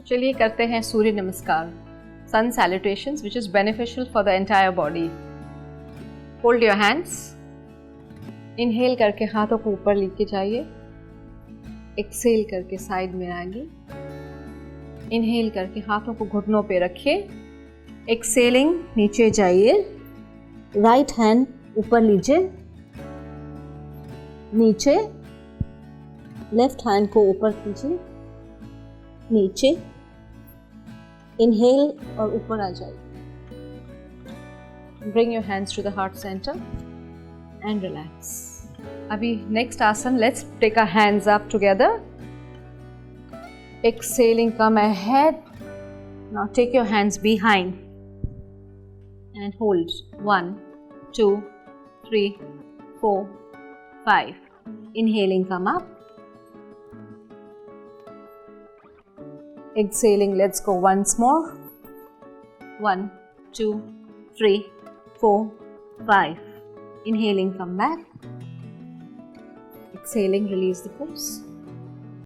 चलिए करते हैं Surya Namaskar, sun salutations, which is beneficial for the entire body. Hold your hands. Inhale करके हाथों को ऊपर लेके जाइए, एक्सेल करके साइड में आएंगे। इनहेल करके हाथों को घुटनों पे रखिए, एक्सेलिंग नीचे जाइए, राइट हैंड ऊपर लीजिए, नीचे, लेफ्ट हैंड को ऊपर कीजिए, नीचे, इनहेल और ऊपर आ जाइए। Bring your hands to the heart center and relax. अभी next asana, let's take our hands up together, exhaling come ahead. Now take your hands behind and hold 1 2 3 4 5. Inhaling come up, exhaling let's go once more, 1 2 3 4 5. Inhaling come back, exhaling release the pulse.